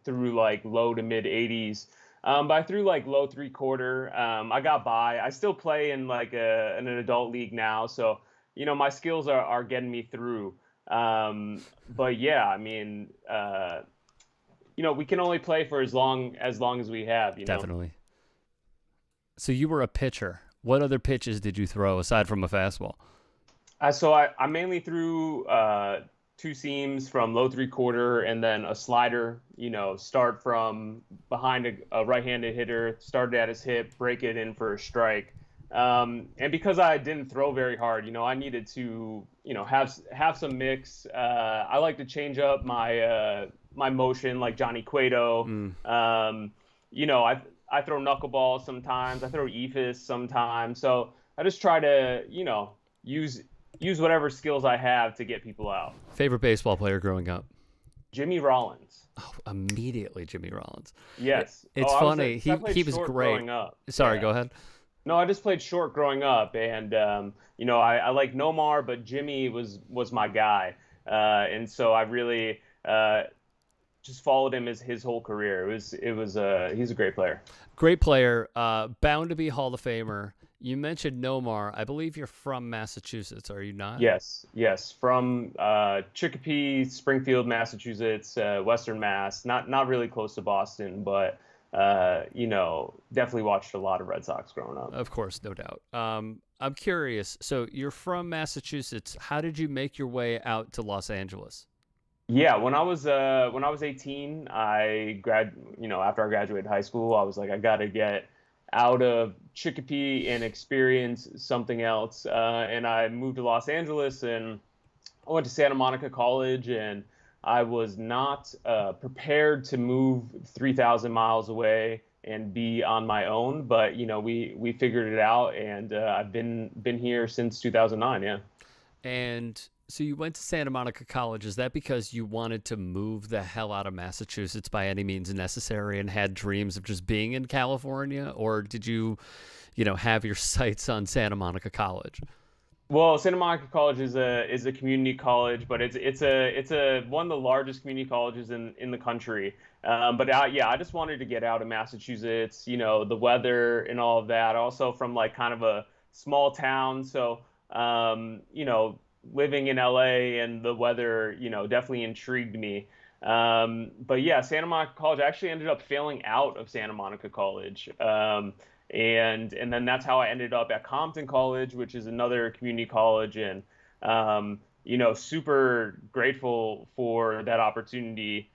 through like low to mid 80s. But I threw like low three quarter. I got by. I still play in like in an adult league now, so my skills are getting me through. But yeah, I mean, we can only play for as long as we have. Definitely. So you were a pitcher. What other pitches did you throw aside from a fastball? So I mainly threw two seams from low three quarter and then a slider. Start from behind a right-handed hitter, started at his hip, break it in for a strike. And because I didn't throw very hard, I needed to, have some mix. I like to change up my motion like Johnny Cueto. Mm. I throw knuckleball sometimes. I throw ephus sometimes. So I just try to, use whatever skills I have to get people out. Favorite baseball player growing up? Jimmy Rollins. Oh, immediately Jimmy Rollins. Yes. It's funny. He was short great. Growing up. Sorry, Yeah. go ahead. No, I just played short growing up, and I like Nomar, but Jimmy was my guy, and so I really just followed him his whole career. He's a great player. Great player, bound to be Hall of Famer. You mentioned Nomar. I believe you're from Massachusetts, are you not? Yes, from Chicopee, Springfield, Massachusetts, Western Mass. Not really close to Boston, but definitely watched a lot of Red Sox growing up. Of course, no doubt. I'm curious. So you're from Massachusetts. How did you make your way out to Los Angeles? Yeah, when I was 18, after I graduated high school, I was like, I gotta get out of Chicopee and experience something else. And I moved to Los Angeles, and I went to Santa Monica College, and I was not prepared to move 3,000 miles away and be on my own. But we figured it out, and I've been here since 2009. Yeah. And so you went to Santa Monica College. Is that because you wanted to move the hell out of Massachusetts by any means necessary and had dreams of just being in California? Or did you, have your sights on Santa Monica College? Well, Santa Monica College is a community college, but it's a one of the largest community colleges in the country. But I just wanted to get out of Massachusetts, the weather and all of that. Also from like kind of a small town, so living in LA and the weather, definitely intrigued me. But yeah, Santa Monica College, I actually ended up failing out of Santa Monica College. And then that's how I ended up at Compton College, which is another community college, and super grateful for that opportunity.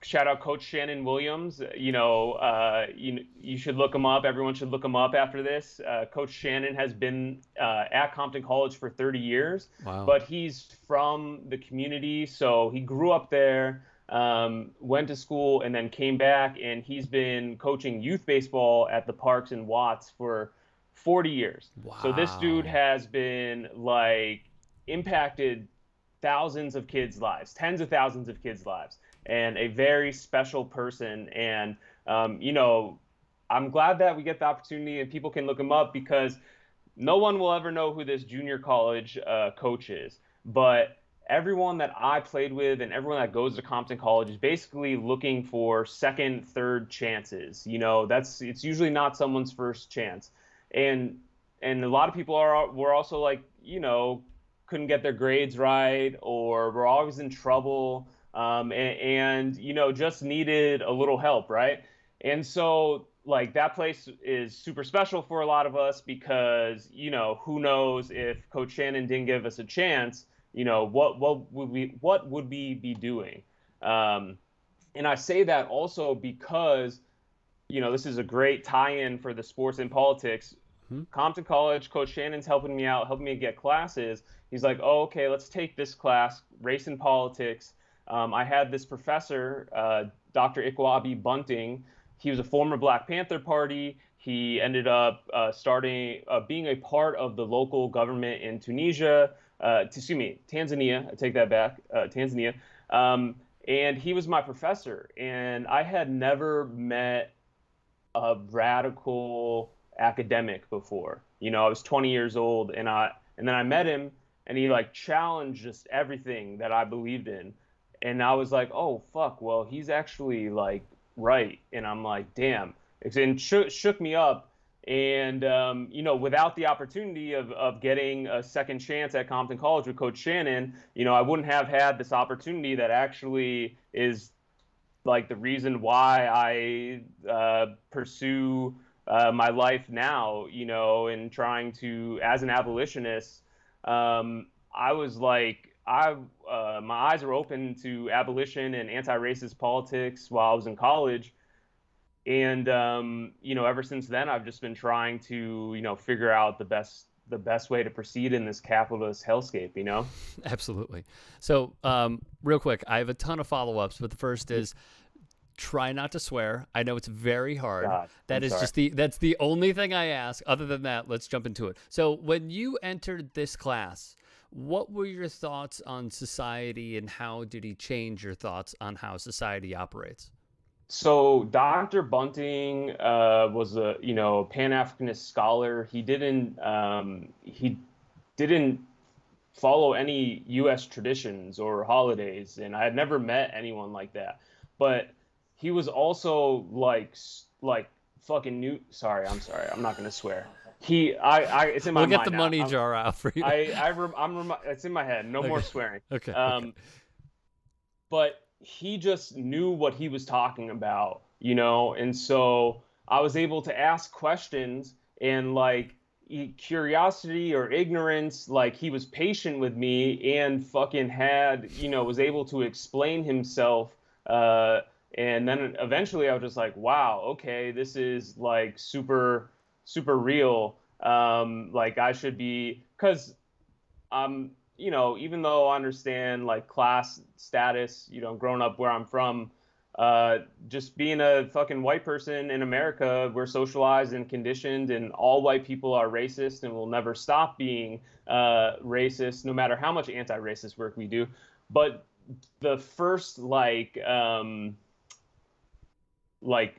Shout out Coach Shannon Williams. You should look him up. Everyone should look him up after this. Coach Shannon has been at Compton College for 30 years, Wow. but he's from the community, so he grew up there. Went to school and then came back, and he's been coaching youth baseball at the Parks and Watts for 40 years. Wow. So this dude has been like impacted thousands of kids' lives, tens of thousands of kids' lives, and a very special person. And I'm glad that we get the opportunity and people can look him up, because no one will ever know who this junior college coach is, but everyone that I played with and everyone that goes to Compton College is basically looking for second, third chances. It's usually not someone's first chance. And a lot of people were also like, couldn't get their grades right, or were always in trouble, and just needed a little help, right? And so like that place is super special for a lot of us, because who knows if Coach Shannon didn't give us a chance, what would we be doing? And I say that also because this is a great tie-in for the sports and politics. Compton College, Coach Shannon's helping me out, helping me get classes. He's like, oh, okay, let's take this class, race and politics. I had this professor, Dr. Ikwabi Bunting. He was a former Black Panther Party. He ended up being a part of the local government in Tanzania. I take that back, Tanzania. And he was my professor. And I had never met a radical academic before. I was 20 years old, and then I met him, and he like challenged just everything that I believed in. And I was like, oh fuck, well he's actually like right. And I'm like, damn. And shook me up. And without the opportunity of getting a second chance at Compton College with Coach Shannon, I wouldn't have had this opportunity that actually is like the reason why I pursue my life now, and trying to, as an abolitionist. I was like, my eyes were open to abolition and anti-racist politics while I was in college. And ever since then, I've just been trying to, figure out the best way to proceed in this capitalist hellscape. Absolutely. So, real quick, I have a ton of follow-ups, but the first is try not to swear. I know it's very hard. God, I'm sorry. That's the only thing I ask. Other than that, let's jump into it. So, when you entered this class, what were your thoughts on society, and how did he change your thoughts on how society operates? So Dr. Bunting was a Pan-Africanist scholar. He didn't follow any U.S. traditions or holidays, and I had never met anyone like that. But he was also like fucking new. Sorry, I'm sorry. I'm not gonna swear. It's in my We'll get mind the now. money jar out for you. It's in my head. No more swearing. Okay. But he just knew what he was talking about, and so I was able to ask questions, and like curiosity or ignorance, like he was patient with me and fucking was able to explain himself. And then eventually I was just like, wow, okay, this is like super, super real. Like I should be, because even though I understand like class status, growing up where I'm from, just being a fucking white person in America, we're socialized and conditioned, and all white people are racist and will never stop being racist, no matter how much anti-racist work we do. But the first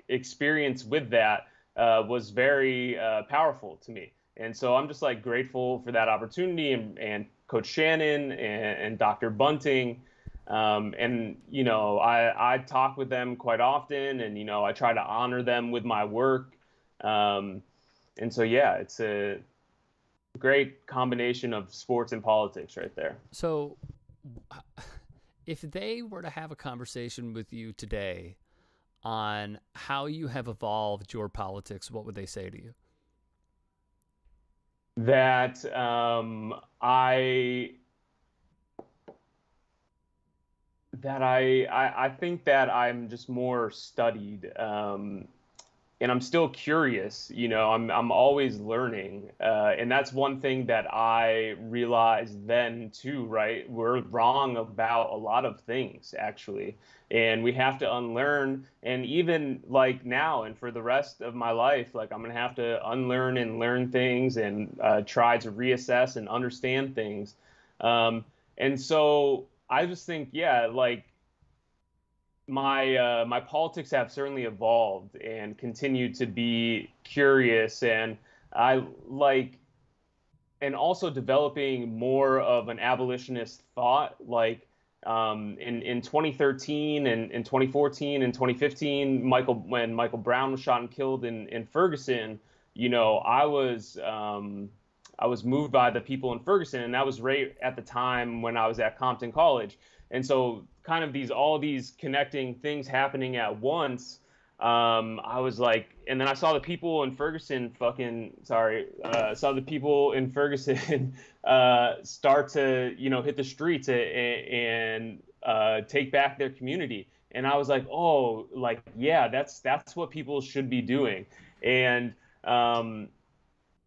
experience with that was very powerful to me. And so I'm just like grateful for that opportunity, and Coach Shannon and Dr. Bunting. I talk with them quite often, and, I try to honor them with my work. And so, yeah, it's a great combination of sports and politics right there. So, if they were to have a conversation with you today on how you have evolved your politics, what would they say to you? That I think that I'm just more studied, and I'm still curious. I'm always learning, and that's one thing that I realized then too. Right, we're wrong about a lot of things actually, and we have to unlearn. And even like now and for the rest of my life, like I'm gonna have to unlearn and learn things, and try to reassess and understand things. And so I just think, yeah, like my politics have certainly evolved and continue to be curious, and I like, and also developing more of an abolitionist thought, like in 2013 and in 2014 and 2015, when Michael Brown was shot and killed in Ferguson. I was moved by the people in Ferguson, and that was right at the time when I was at Compton College. And so kind of all these connecting things happening at once, I was like, and then I saw the people in Ferguson saw the people in Ferguson start to, hit the streets and take back their community. And I was like, oh, like, yeah, that's what people should be doing. And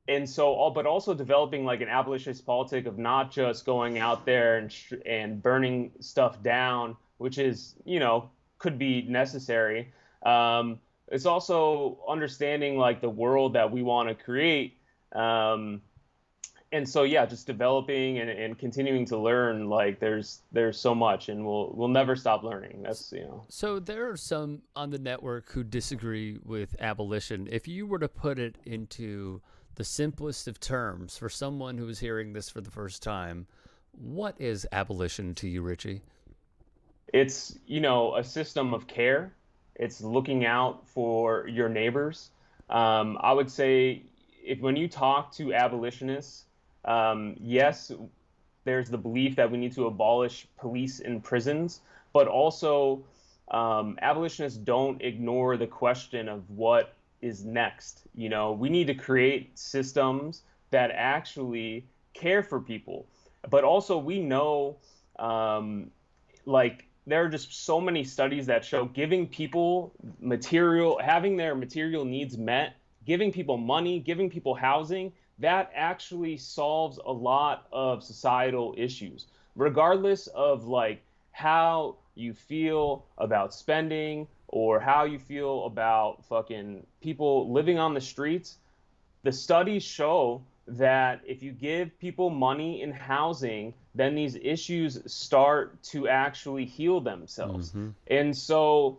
but also developing like an abolitionist politic of not just going out there and burning stuff down, which is, could be necessary. It's also understanding like the world that we want to create. And so, yeah, just developing and continuing to learn. Like there's so much, and we'll never stop learning. That's. So there are some on the network who disagree with abolition. If you were to put it into the simplest of terms for someone who is hearing this for the first time, what is abolition to you, Richie? It's, a system of care. It's looking out for your neighbors. I would say if when you talk to abolitionists, yes, there's the belief that we need to abolish police and prisons, but also abolitionists don't ignore the question of what is next. We need to create systems that actually care for people. But also, we know, like, there are just so many studies that show giving people material, having their material needs met, giving people money, giving people housing, that actually solves a lot of societal issues, regardless of like how you feel about spending or how you feel about fucking people living on the streets. The studies show that if you give people money and housing, then these issues start to actually heal themselves. Mm-hmm. And so,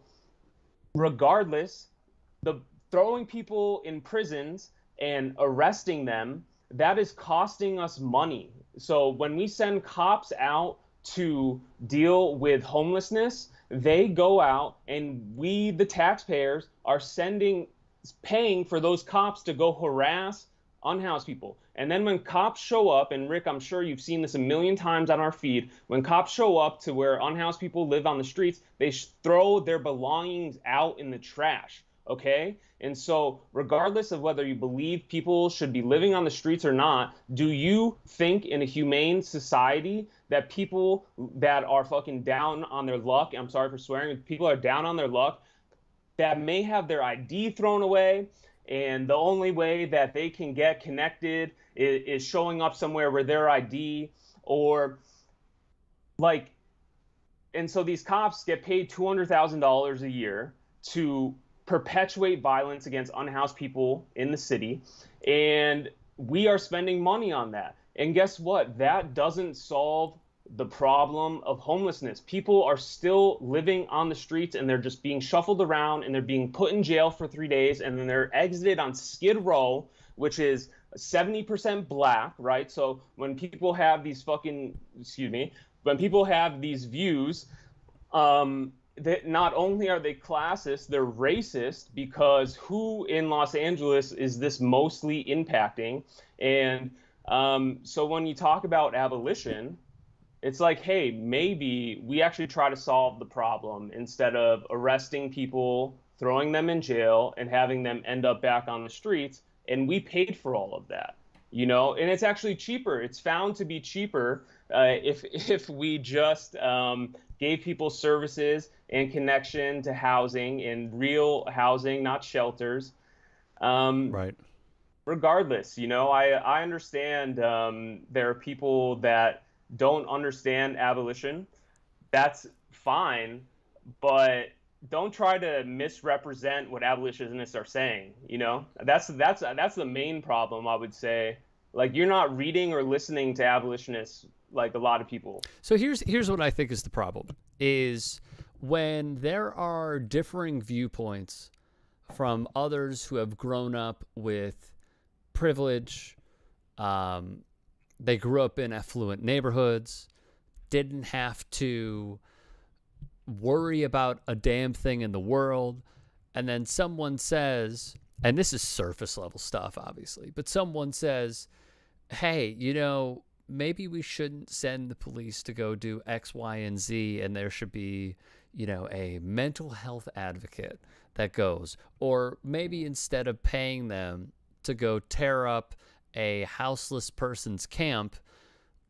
regardless, the throwing people in prisons and arresting them, that is costing us money. So when we send cops out to deal with homelessness, they go out and we, the taxpayers, are paying for those cops to go harass unhoused people. And then when cops show up, and Rick, I'm sure you've seen this a million times on our feed, when cops show up to where unhoused people live on the streets, they throw their belongings out in the trash. Okay? And so, regardless of whether you believe people should be living on the streets or not, do you think in a humane society that people that are fucking down on their luck, I'm sorry for swearing, people are down on their luck, that may have their ID thrown away, and the only way that they can get connected is showing up somewhere with their ID, or like, and so these cops get paid $200,000 a year to perpetuate violence against unhoused people in the city, and we are spending money on that. And guess what? That doesn't solve the problem of homelessness. People are still living on the streets, and they're just being shuffled around, and they're being put in jail for 3 days, and then they're exited on Skid Row, which is 70% black, right? So when people have these when people have these views, that not only are they classist, they're racist, because who in Los Angeles is this mostly impacting? And so when you talk about abolition, it's like, hey, maybe we actually try to solve the problem instead of arresting people, throwing them in jail, and having them end up back on the streets. And we paid for all of that, and it's actually cheaper. It's found to be cheaper if we just gave people services and connection to housing, and real housing, not shelters. Right. Regardless, I understand there are people that don't understand abolition. That's fine, but don't try to misrepresent what abolitionists are saying. That's the main problem, I would say. Like, you're not reading or listening to abolitionists like a lot of people. So here's what I think is the problem, is when there are differing viewpoints from others who have grown up with privilege, they grew up in affluent neighborhoods, didn't have to worry about a damn thing in the world, and then someone says, and this is surface level stuff, obviously, but someone says, hey, maybe we shouldn't send the police to go do X, Y, and Z, and there should be, a mental health advocate that goes. Or maybe instead of paying them to go tear up a houseless person's camp,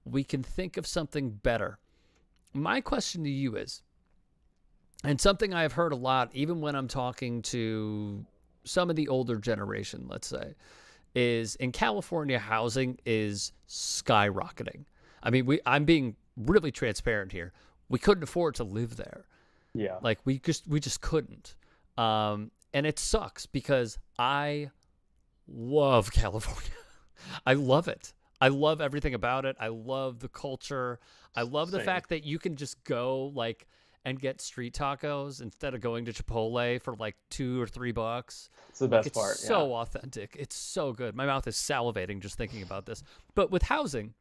we can think of something better. My question to you is, and something I've heard a lot, even when I'm talking to some of the older generation, let's say, is in California, housing is skyrocketing. I mean, I'm being really transparent here. We couldn't afford to live there. Yeah. Like we just couldn't. And it sucks because I love California. I love it. I love everything about it. I love the culture. I love the fact that you can just go and get street tacos instead of going to Chipotle for $2 or $3. It's the best part. It's so authentic. It's so good. My mouth is salivating just thinking about this. But with housing,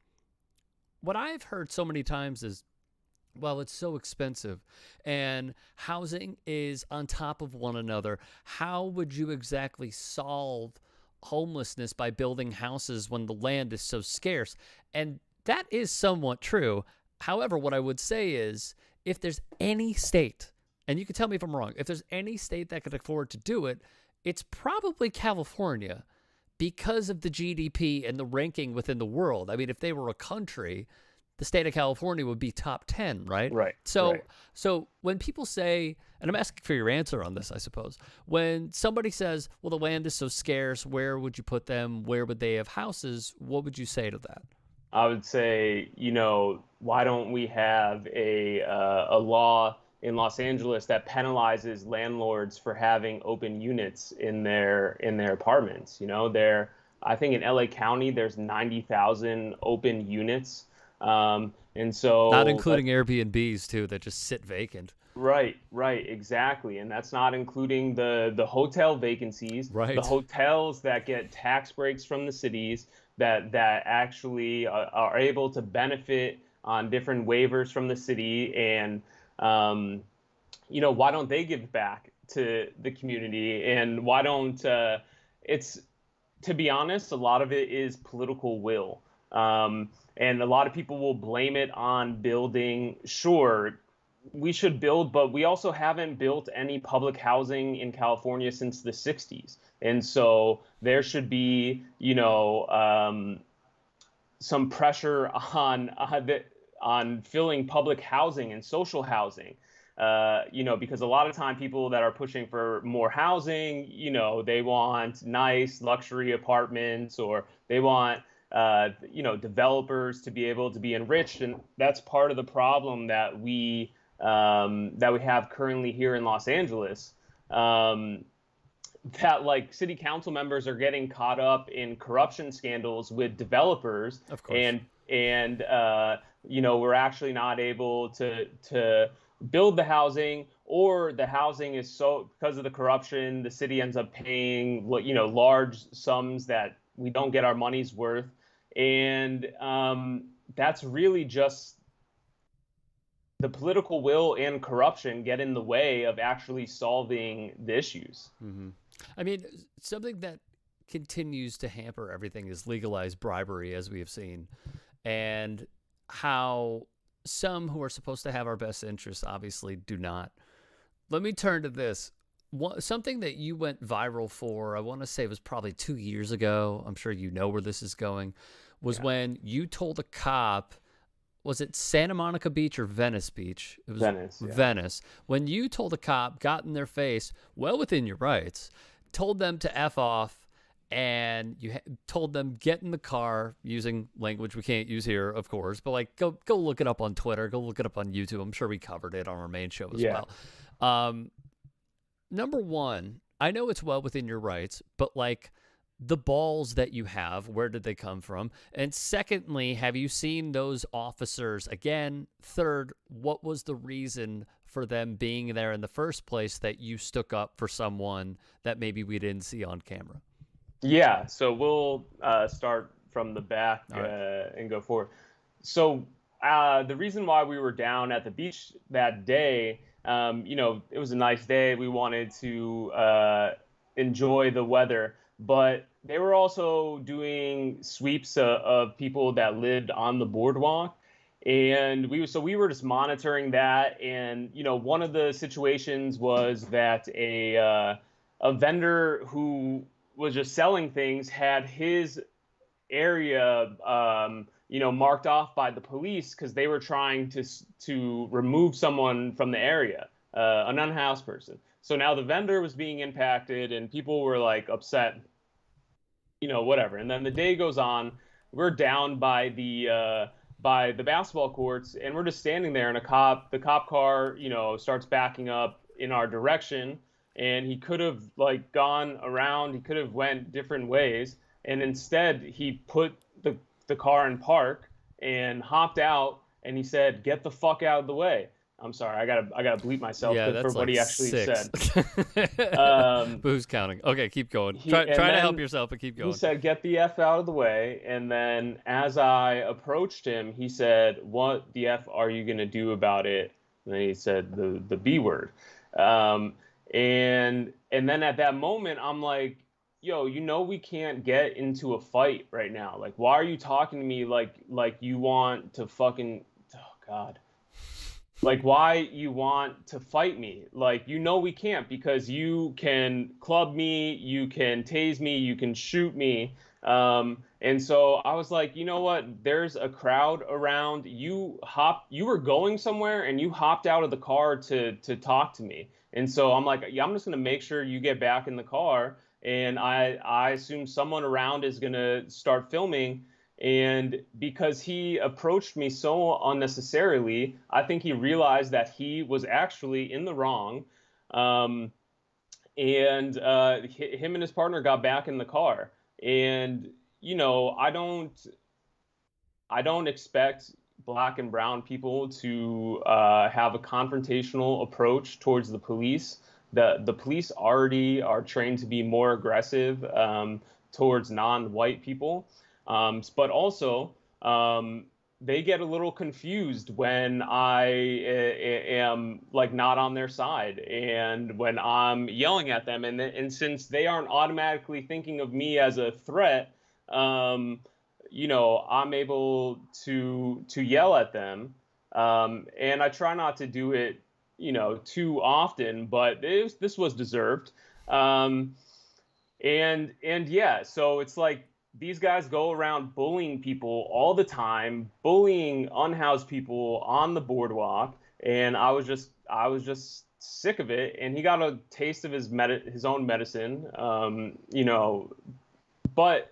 what I've heard so many times is Well, it's so expensive, and housing is on top of one another. How would you exactly solve homelessness by building houses when the land is so scarce? And that is somewhat true. However, what I would say is if there's any state, and you can tell me if I'm wrong, if there's any state that could afford to do it, it's probably California because of the GDP and the ranking within the world. I mean, if they were a country, the state of California would be top 10, right? Right. So Right. so when people say, and I'm asking for your answer on this, I suppose, when somebody says, well, the land is so scarce, where would you put them? Where would they have houses? What would you say to that? I would say, why don't we have a law in Los Angeles that penalizes landlords for having open units in their apartments? I think in LA County there's 90,000 open units, and Not so including Airbnbs too that just sit vacant. right, right, exactly. And that's not including the hotel vacancies, the Right. hotels that get tax breaks from the cities that actually are able to benefit on different waivers from the city. And why don't they give back to the community? And why don't it's to be honest, a lot of it is political will. And a lot of people will blame it on building. Sure, we should build, but we also haven't built any public housing in California since the 60s. And so there should be, some pressure on filling public housing and social housing. Because a lot of time people that are pushing for more housing, they want nice luxury apartments, or they want developers to be able to be enriched, and that's part of the problem that we have currently here in Los Angeles. That like city council members are getting caught up in corruption scandals with developers, Of course. and we're actually not able to build the housing, or the housing is so because of the corruption, the city ends up paying large sums that we don't get our money's worth, and that's really just the political will and corruption get in the way of actually solving the issues. Hmm. I mean, something that continues to hamper everything is legalized bribery, as we have seen, and how some who are supposed to have our best interests obviously do not. Let me turn to this. Something that you went viral for, I want to say it was probably 2 years ago. I'm sure you know where this is going. Was when you told a cop, was it Santa Monica Beach or Venice Beach? It was Venice. Yeah. Venice. When you told a cop, got in their face, well within your rights, told them to F off, and you told them get in the car, using language we can't use here, of course, but like go look it up on Twitter, go look it up on YouTube. I'm sure we covered it on our main show as Yeah. well. Number one, I know it's well within your rights, but like the balls that you have, where did they come from? And secondly, have you seen those officers again? Third, what was the reason for them being there in the first place that you stuck up for someone that maybe we didn't see on camera? Yeah, so we'll start from the back and go forward. So the reason why we were down at the beach that day, it was a nice day. We wanted to enjoy the weather, but they were also doing sweeps of people that lived on the boardwalk. And we were just monitoring that. And, one of the situations was that a vendor who was just selling things had his area, marked off by the police because they were trying to remove someone from the area, an unhoused person. So now the vendor was being impacted, and people were like upset, whatever. And then the day goes on. We're down by the basketball courts, and we're just standing there, and the cop car, starts backing up in our direction. And he could have like gone around. He could have went different ways, and instead he put the car in park and hopped out. And he said, "Get the fuck out of the way." I'm sorry, I gotta bleep myself Yeah, for that's what like he actually 6. said. But Um, who's counting? Okay, keep going. he and Try to help then yourself, but keep he going. said, "Get the f out of the way." And then as I approached him, he said, "What the f are you gonna do about it?" And then he said the b word. Um, and then at that moment, I'm like, "Yo, we can't get into a fight right now. Like, why are you talking to me like you want to fucking, oh God." Like, why you want to fight me? Like, we can't, because you can club me, you can tase me, you can shoot me. And so I was like, you know what, there's a crowd around. You were going somewhere and you hopped out of the car to talk to me. And so I'm like, yeah, I'm just gonna make sure you get back in the car, and I assume someone around is gonna start filming. And because he approached me so unnecessarily, I think he realized that he was actually in the wrong. Um, and him and his partner got back in the car. And I don't expect black and brown people to have a confrontational approach towards the police. The police already are trained to be more aggressive towards non-white people, but also they get a little confused when I am like not on their side, and when I'm yelling at them, and since they aren't automatically thinking of me as a threat. I'm able to yell at them, and I try not to do it, too often, but this was deserved. Um, and yeah, so it's like these guys go around bullying people all the time, bullying unhoused people on the boardwalk, and I was just sick of it. And he got a taste of his own medicine, but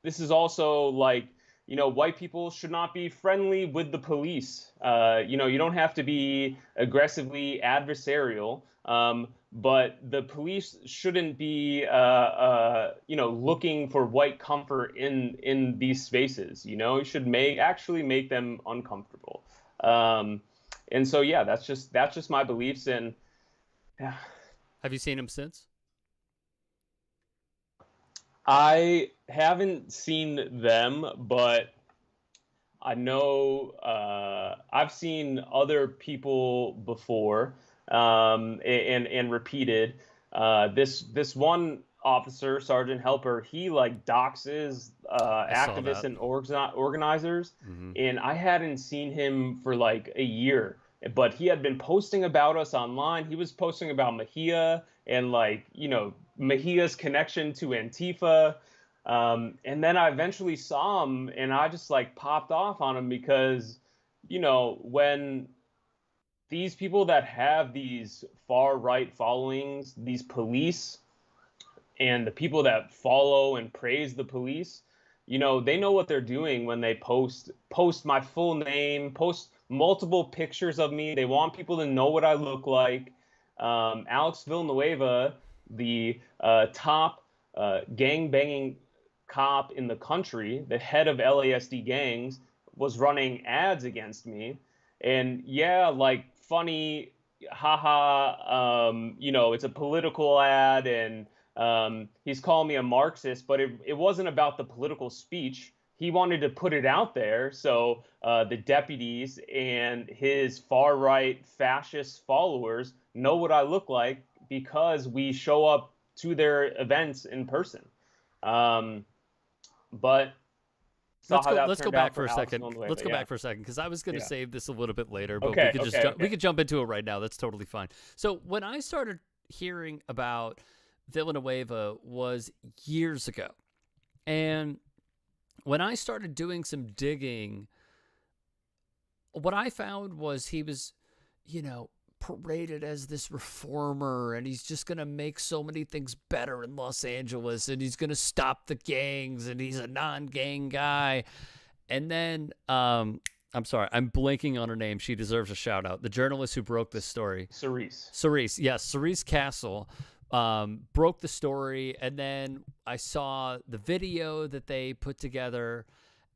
this is also like, white people should not be friendly with the police. You don't have to be aggressively adversarial, but the police shouldn't be, looking for white comfort in these spaces. You should actually make them uncomfortable. Um, and so yeah, that's just my beliefs. And yeah, Have you seen him since? I haven't seen them, but I know I've seen other people before, and repeated. This one officer, Sergeant Helper, he like doxes I saw activists that. and organizers, Hmm. and I hadn't seen him for like a year. But he had been posting about us online. He was posting about Mejia, and like, Mejia's connection to Antifa. And then I eventually saw him, and I just like popped off on him because, when these people that have these far right followings, these police, and the people that follow and praise the police, they know what they're doing when they post my full name, post multiple pictures of me. They want people to know what I look like. Alex Villanueva, the top gang banging cop in the country, the head of LASD gangs, was running ads against me. And yeah, like, funny, haha, it's a political ad, and he's calling me a Marxist, but it wasn't about the political speech. He wanted to put it out there so the deputies and his far right fascist followers know what I look like, because we show up to their events in person. Um, but saw how that Let's go turned back out for for a Alex second. Let's Villanueva. go Yeah. back for a second because I was going to Yeah. save this a little bit later, but we Okay. could just Okay. we Okay. could jump into it right now. That's totally fine. So when I started hearing about Villanueva was years ago, and when I started doing some digging, what I found was he was, paraded as this reformer, and he's just going to make so many things better in Los Angeles, and he's going to stop the gangs, and he's a non-gang guy. And then, I'm sorry, I'm blanking on her name. She deserves a shout out. The journalist who broke this story. Cerise. Cerise, yes, Cerise Castle broke the story, and then I saw the video that they put together,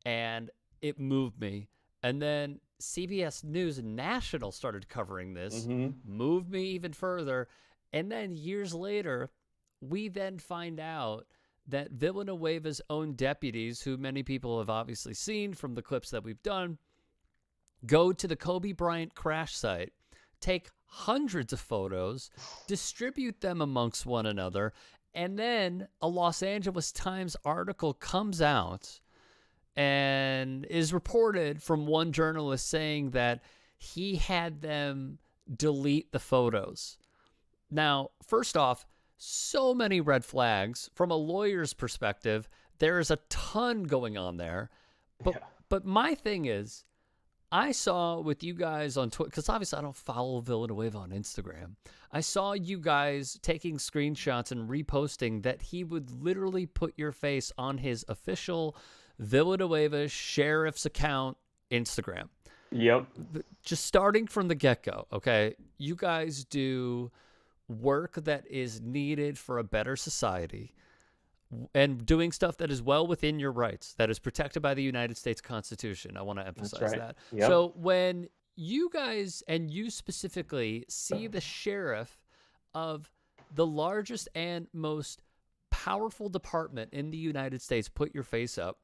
and it moved me. And then CBS News National started covering this, Mm-hmm. moved me even further. And then years later, we then find out that Villanueva's own deputies, who many people have obviously seen from the clips that we've done, go to the Kobe Bryant crash site, take hundreds of photos, distribute them amongst one another, and then a Los Angeles Times article comes out and is reported from one journalist saying that he had them delete the photos. Now, first off, so many red flags. From a lawyer's perspective, there is a ton going on there. But my thing is, I saw with you guys on Twitter, because obviously I don't follow Villanueva on Instagram. I saw you guys taking screenshots and reposting that he would literally put your face on his official Villanueva sheriff's account Instagram. Yep. Just starting from the get-go, okay? You guys do work that is needed for a better society and doing stuff that is well within your rights, that is protected by the United States Constitution. I want to emphasize that. Yep. So when you guys, and you specifically, see the sheriff of the largest and most powerful department in the United States put your face up,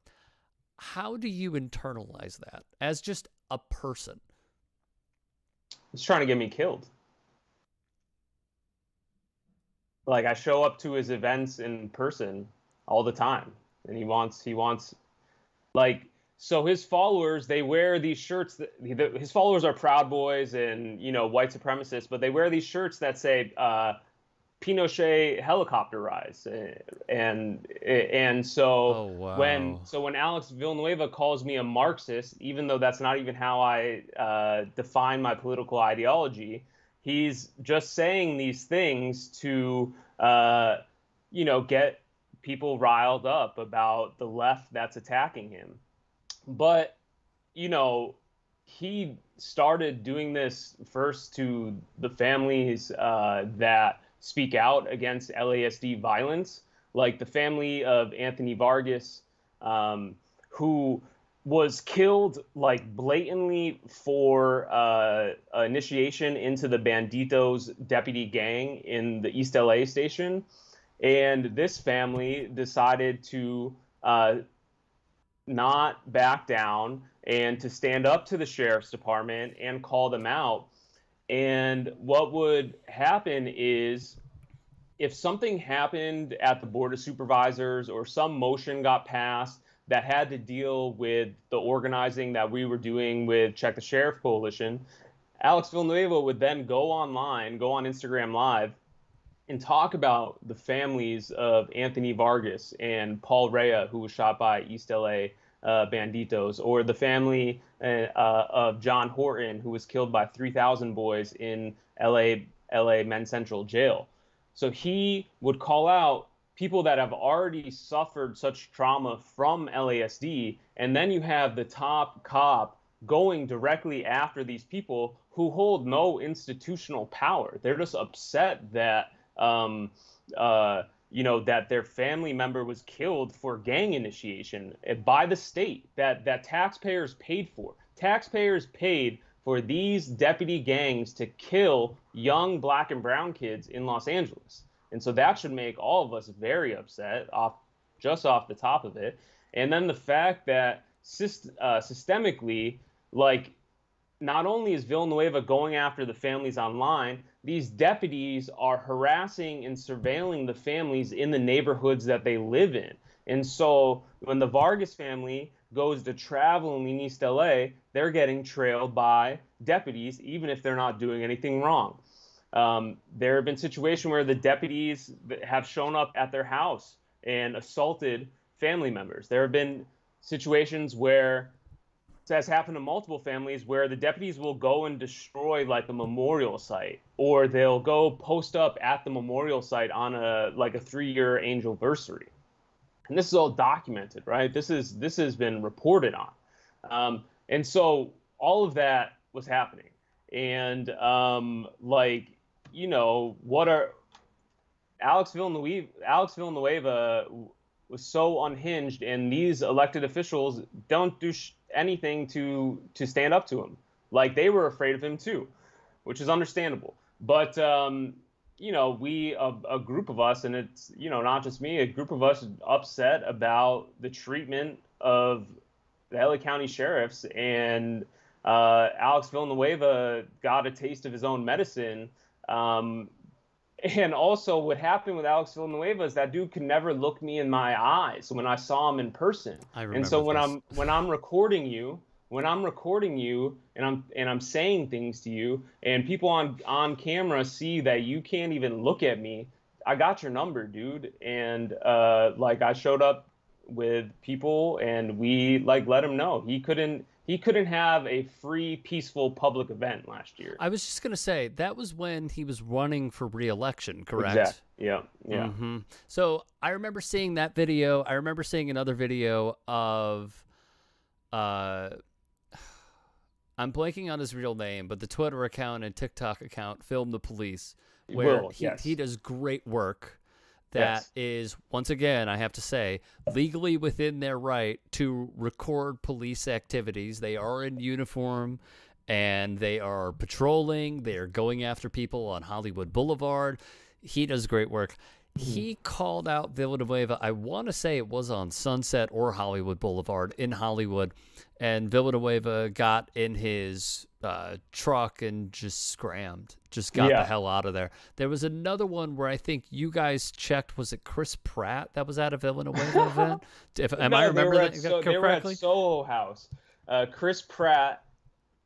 how do you internalize that as just a person? He's trying to get me killed. Like, I show up to his events in person all the time, and he wants like, so his followers, they wear these shirts his followers are Proud Boys and, you know, white supremacists, but they wear these shirts that say Pinochet helicopter rise, and so when Alex Villanueva calls me a Marxist, even though that's not even how I define my political ideology, he's just saying these things to you know, get people riled up about the left that's attacking him. But, you know, he started doing this first to the families that speak out against LASD violence, like the family of Anthony Vargas, who was killed like blatantly for initiation into the Banditos deputy gang in the East LA station. And this family decided to not back down and to stand up to the sheriff's department and call them out. And what would happen is, if something happened at the Board of Supervisors or some motion got passed that had to deal with the organizing that we were doing with Check the Sheriff Coalition, Alex Villanueva would then go on Instagram Live, and talk about the families of Anthony Vargas and Paul Rea, who was shot by East LA Banditos, or the family of John Horton, who was killed by 3,000 boys in LA Men's Central Jail. So he would call out people that have already suffered such trauma from LASD, and then you have the top cop going directly after these people who hold no institutional power. They're just upset that you know, that their family member was killed for gang initiation by the state that taxpayers paid for. Taxpayers paid for these deputy gangs to kill young black and brown kids in Los Angeles. And so that should make all of us very upset just off the top of it. And then the fact that systemically, like, not only is Villanueva going after the families online, these deputies are harassing and surveilling the families in the neighborhoods that they live in. And so when the Vargas family goes to travel in East LA, they're getting trailed by deputies, even if they're not doing anything wrong. There have been situations where the deputies have shown up at their house and assaulted family members. There have been situations where, it has happened to multiple families, where the deputies will go and destroy like a memorial site, or they'll go post up at the memorial site on a 3-year anniversary. And this is all documented, right? This has been reported on. And so all of that was happening. And like, you know, Alex Villanueva was so unhinged, and these elected officials don't do anything to stand up to him. Like they were afraid of him too, which is understandable. But a group of us, and it's not just me, a group of us upset about the treatment of the LA County sheriffs, and Alex Villanueva got a taste of his own medicine. And also, what happened with Alex Villanueva is that dude could never look me in my eyes when I saw him in person. I remember And so this. when I'm recording you, and I'm saying things to you, and people on camera see that you can't even look at me, I got your number, dude. And like I showed up with people, and we like let him know he couldn't have a free, peaceful public event last year. I was just going to say, that was when he was running for re-election, correct? Exactly. Yeah. Yeah. Mm-hmm. So I remember seeing that video. I remember seeing another video of, I'm blanking on his real name, but the Twitter account and TikTok account, Film the Police, where he does great work. That is, once again, I have to say, legally within their right to record police activities. They are in uniform, and they are patrolling. They are going after people on Hollywood Boulevard. He does great work. He called out Villanueva. I want to say it was on Sunset or Hollywood Boulevard in Hollywood, and Villanueva got in his truck and just scrammed, just got the hell out of there. There was another one where I think you guys checked. Was it Chris Pratt that was at a Villanueva event? Am I remembering that correctly? They were at Soho House. Chris Pratt.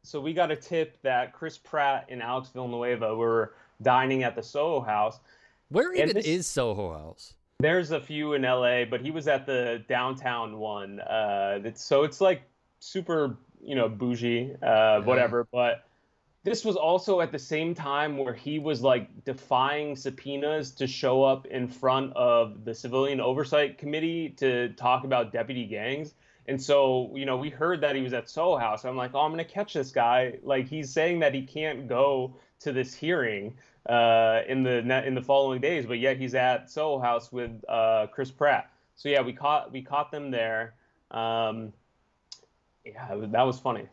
So we got a tip that Chris Pratt and Alex Villanueva were dining at the Soho House. Where even is Soho House? There's a few in LA, but he was at the downtown one. So it's like super, bougie, whatever. But this was also at the same time where he was like defying subpoenas to show up in front of the Civilian Oversight Committee to talk about deputy gangs. And so, we heard that he was at Soho House. I'm like, oh, I'm going to catch this guy. Like, he's saying that he can't go to this hearing in the following days, but yet he's at Soho House with Chris Pratt. So yeah, we caught them there. That was funny.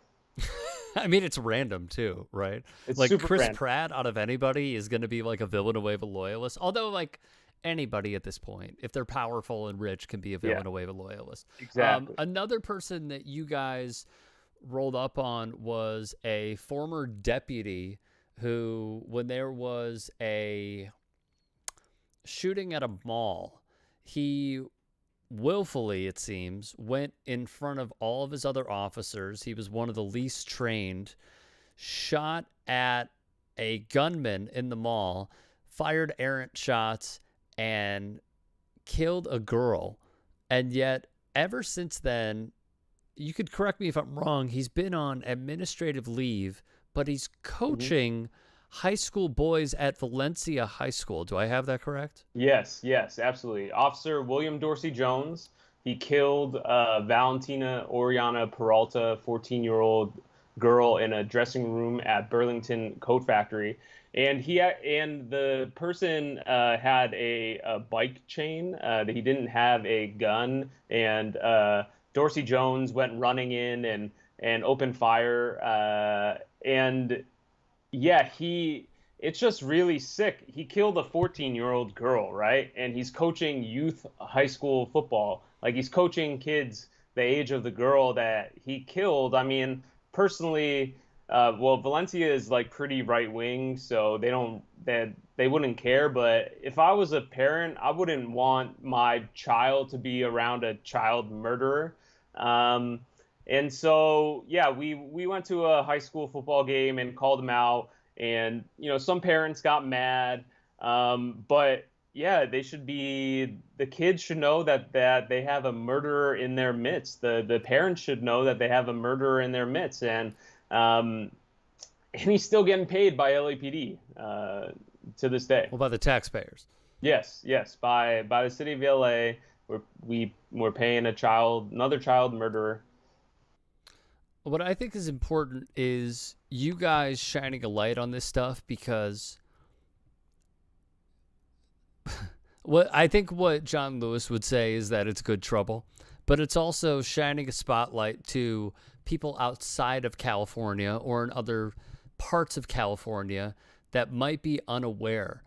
I mean, it's random too, right? It's like super Chris random. Pratt out of anybody is going to be like a Villanueva loyalist. Although, like anybody at this point, if they're powerful and rich, can be a Villanueva loyalist. Exactly. Another person that you guys rolled up on was a former deputy who, when there was a shooting at a mall, he willfully, it seems, went in front of all of his other officers. He was one of the least trained, shot at a gunman in the mall, fired errant shots, and killed a girl. And yet, ever since then, you could correct me if I'm wrong, he's been on administrative leave, but he's coaching high school boys at Valencia High School. Do I have that correct? Yes, absolutely. Officer William Dorsey Jones, he killed Valentina Oriana Peralta, 14-year-old girl, in a dressing room at Burlington Coat Factory. And the person had a bike chain. That he didn't have a gun. And Dorsey Jones went running in and opened fire. It's just really sick. He killed a 14-year-old girl, right? And he's coaching youth high school football. Like, he's coaching kids the age of the girl that he killed. I mean, personally, Valencia is like pretty right wing, so they wouldn't care. But if I was a parent, I wouldn't want my child to be around a child murderer. And so, we went to a high school football game and called him out. And, some parents got mad. But, the kids should know that they have a murderer in their midst. The parents should know that they have a murderer in their midst. And he's still getting paid by LAPD to this day. Well, by the taxpayers. Yes, by the city of LA. We're paying another child murderer. What I think is important is you guys shining a light on this stuff, because what John Lewis would say is that it's good trouble. but it's also shining a spotlight to people outside of California or in other parts of California that might be unaware.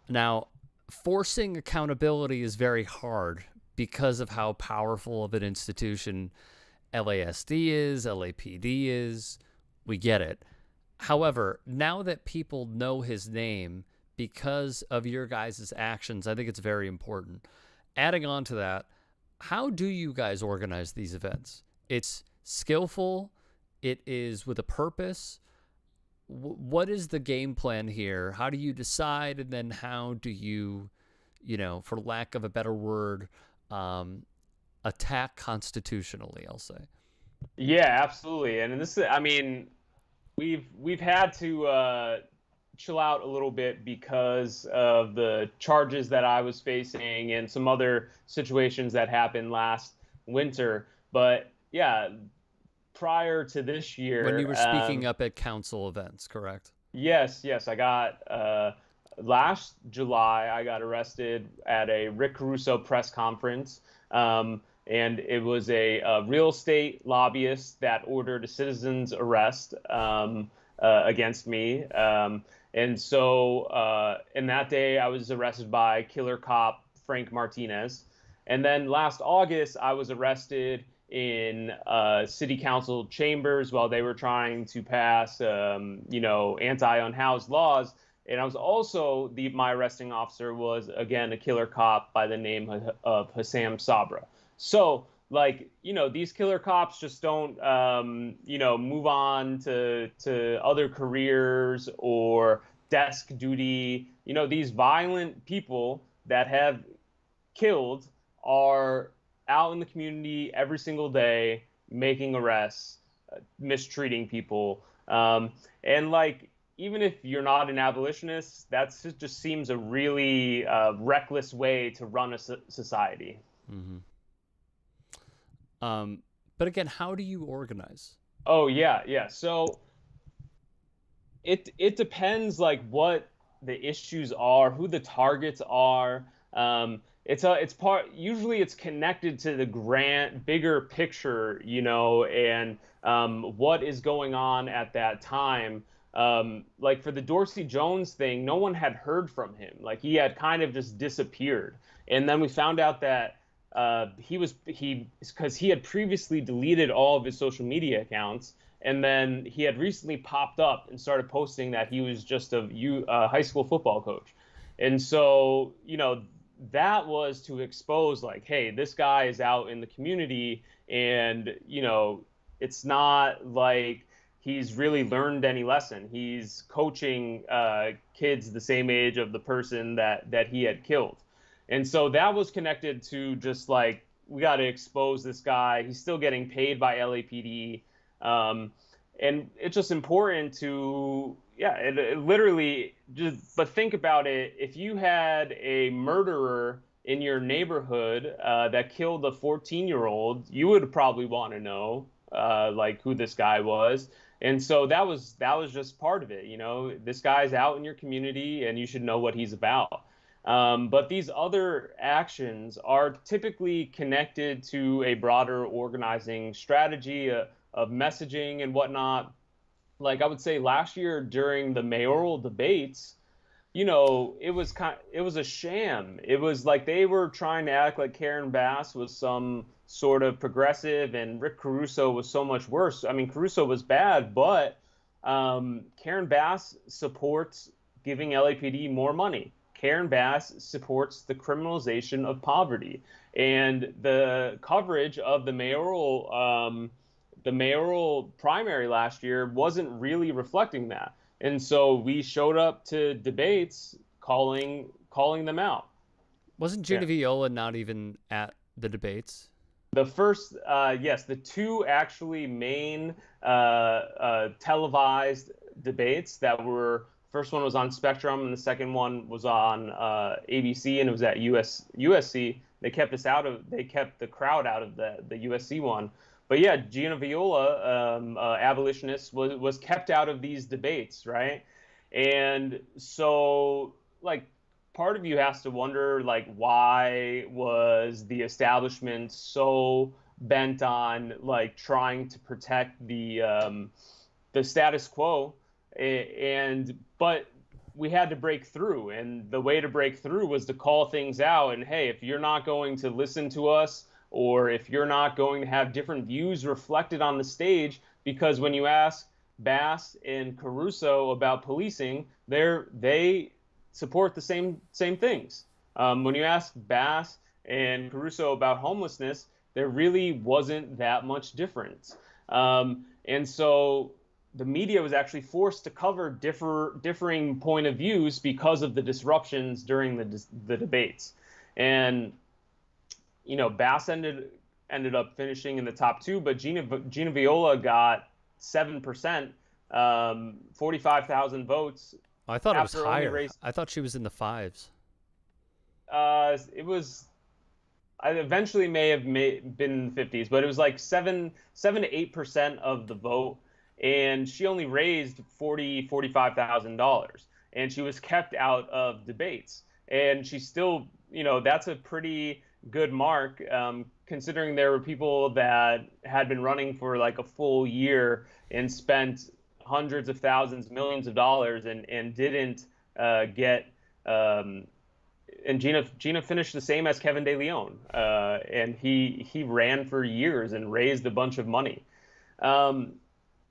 Now, forcing accountability is very hard because of how powerful of an institution LASD is, LAPD is. We get it. However, now that people know his name because of your guys' actions, I think it's very important. Adding on to that, how do you guys organize these events? It's skillful. It is with a purpose. What is the game plan here? How do you decide? And then how do you, for lack of a better word, attack constitutionally, I'll say? Yeah, absolutely. And this is, I mean, we've had to chill out a little bit because of the charges that I was facing and some other situations that happened last winter. But yeah, prior to this year, when you were speaking up at council events, correct? Yes, I got last July I got arrested at a Rick Caruso press conference, and it was a real estate lobbyist that ordered a citizen's arrest against me, and so in that day I was arrested by killer cop Frank Martinez, and then last August I was arrested in city council chambers while they were trying to pass, anti-unhoused laws. And I was also, my arresting officer was, again, a killer cop by the name of Hassam Sabra. So, these killer cops just don't, move on to other careers or desk duty. These violent people that have killed are out in the community every single day, making arrests, mistreating people. Even if you're not an abolitionist, just seems a really reckless way to run a society. Mm-hmm. But again, how do you organize? Oh, yeah. So it depends what the issues are, who the targets are. Usually it's connected to the bigger picture, and what is going on at that time. For the Dorsey Jones thing, no one had heard from him. He had kind of just disappeared. And then we found out that because he had previously deleted all of his social media accounts, and then he had recently popped up and started posting that he was just a high school football coach. And so, that was to expose hey, this guy is out in the community, and it's not like he's really learned any lesson. He's coaching kids the same age of the person that he had killed. And so that was connected to just we got to expose this guy. He's still getting paid by LAPD, and it's just important to it literally just. But think about it: if you had a murderer in your neighborhood that killed a 14-year-old, you would probably want to know who this guy was. And so that was just part of it. This guy's out in your community, and you should know what he's about. But these other actions are typically connected to a broader organizing strategy of messaging and whatnot. I would say last year during the mayoral debates, it was a sham. It was they were trying to act like Karen Bass was some sort of progressive and Rick Caruso was so much worse. I mean, Caruso was bad, but Karen Bass supports giving LAPD more money. Karen Bass supports the criminalization of poverty, and the coverage of the mayoral primary last year wasn't really reflecting that. And so we showed up to debates calling them out. Wasn't Gina Viola not even at the debates? The first, yes, the two actually main televised debates that were, first one was on Spectrum and the second one was on ABC, and it was at USC. They kept the crowd out of the USC one. But yeah, Gina Viola, abolitionist, was kept out of these debates, right? And so part of you has to wonder, like, why was the establishment so bent on like trying to protect the status quo, and but we had to break through, and the way to break through was to call things out. And hey, if you're not going to listen to us, or if you're not going to have different views reflected on the stage, because when you ask Bass and Caruso about policing, they support the same things. When you ask Bass and Caruso about homelessness, there really wasn't that much difference. And so the media was actually forced to cover differing point of views because of the disruptions during the debates. And Bass ended up finishing in the top two, but Gina Viola got 7%, 45,000 votes. I thought it was higher. I thought she was in the fives. It was. I eventually may have been in the 50s, but it was like 7 to 8% of the vote, and she only raised $45,000, and she was kept out of debates. And she still, that's a pretty good mark, considering there were people that had been running for like a full year and spent hundreds of thousands, millions of dollars, and didn't get. And Gina finished the same as Kevin De Leon, and he ran for years and raised a bunch of money.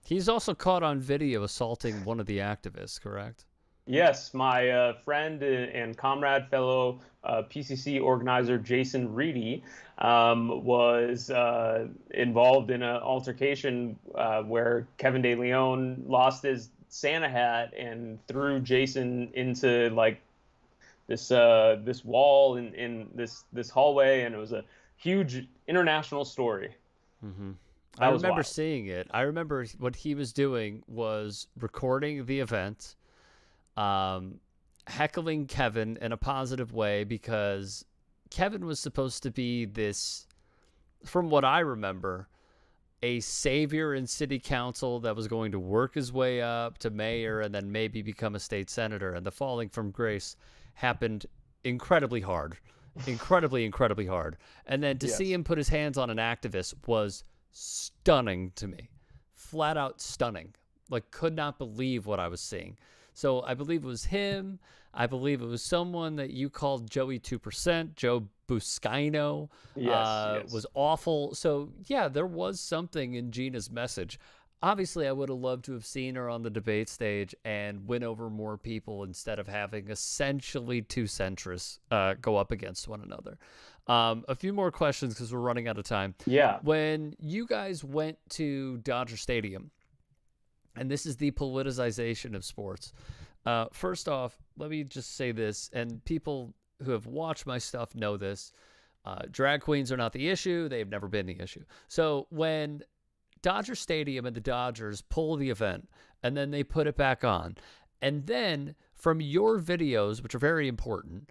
He's also caught on video assaulting one of the activists, correct? Yes, my friend and comrade, fellow PCC organizer Jason Reedy was involved in an altercation where Kevin De Leon lost his Santa hat and threw Jason into like this wall in this hallway, and it was a huge international story. Mm-hmm. I remember seeing it. I remember what he was doing was recording the event, heckling Kevin in a positive way, because Kevin was supposed to be this, from what I remember, a savior in city council that was going to work his way up to mayor and then maybe become a state senator. And the falling from grace happened incredibly hard, incredibly hard. And then to see him put his hands on an activist was stunning to me, flat out stunning. Like, could not believe what I was seeing. So I believe it was him. I believe it was someone that you called Joey 2%, Joe Buscaino, was awful. So yeah, there was something in Gina's message. Obviously, I would have loved to have seen her on the debate stage and win over more people instead of having essentially two centrists go up against one another. A few more questions because we're running out of time. Yeah. When you guys went to Dodger Stadium, and this is the politicization of sports. First off, let me just say this, and people who have watched my stuff know this. Drag queens are not the issue. They've never been the issue. So when Dodger Stadium and the Dodgers pull the event, and then they put it back on, and then from your videos, which are very important,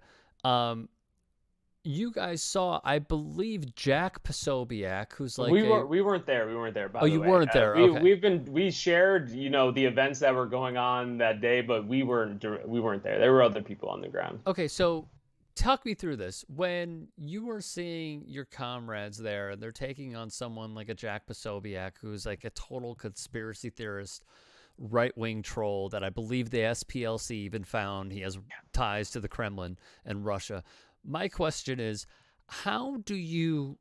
you guys saw, I believe, Jack Posobiec, who's like we weren't there. We weren't there. By the way, you weren't there. Okay. We shared the events that were going on that day, but we weren't there. There were other people on the ground. Okay, so talk me through this. When you were seeing your comrades there, and they're taking on someone like a Jack Posobiec, who's like a total conspiracy theorist, right-wing troll that I believe the SPLC even found he has ties to the Kremlin and Russia. My question is, how do you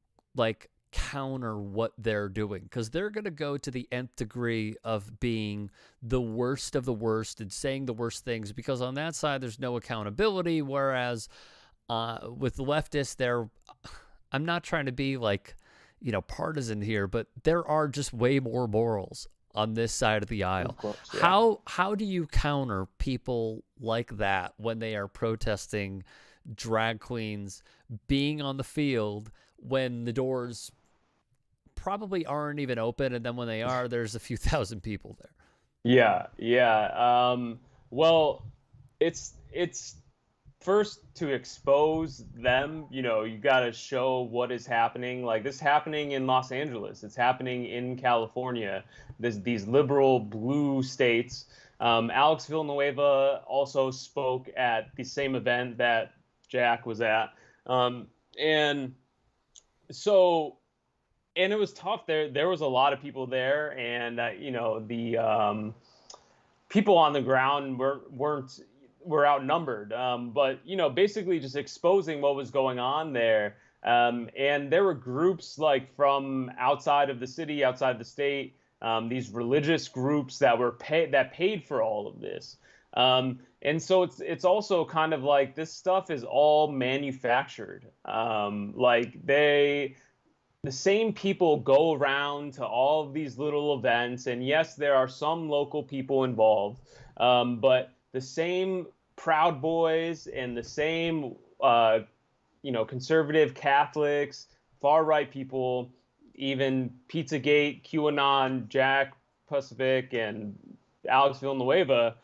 counter what they're doing? Because they're going to go to the nth degree of being the worst of the worst and saying the worst things, because on that side there's no accountability, whereas with the leftists, I'm not trying to be partisan here, but there are just way more morals on this side of the aisle. Of course, yeah. How do you counter people like that when they are protesting drag queens being on the field when the doors probably aren't even open, and then when they are, there's a few thousand people there? Yeah. Well, it's first to expose them. You got to show what is happening. Like, this is happening in Los Angeles. It's happening in California. These liberal blue states. Alex Villanueva also spoke at the same event that Jack was at. And so, and it was tough. There was a lot of people there, and the people on the ground were outnumbered. But basically just exposing what was going on there. And there were groups like from outside of the city, outside the state, these religious groups that paid for all of this. And so it's also kind of like this stuff is all manufactured. Like the same people go around to all of these little events, and yes, there are some local people involved, but the same Proud Boys and the same conservative Catholics, far right people, even Pizzagate, QAnon, Jack Pacific, and Alex Villanueva,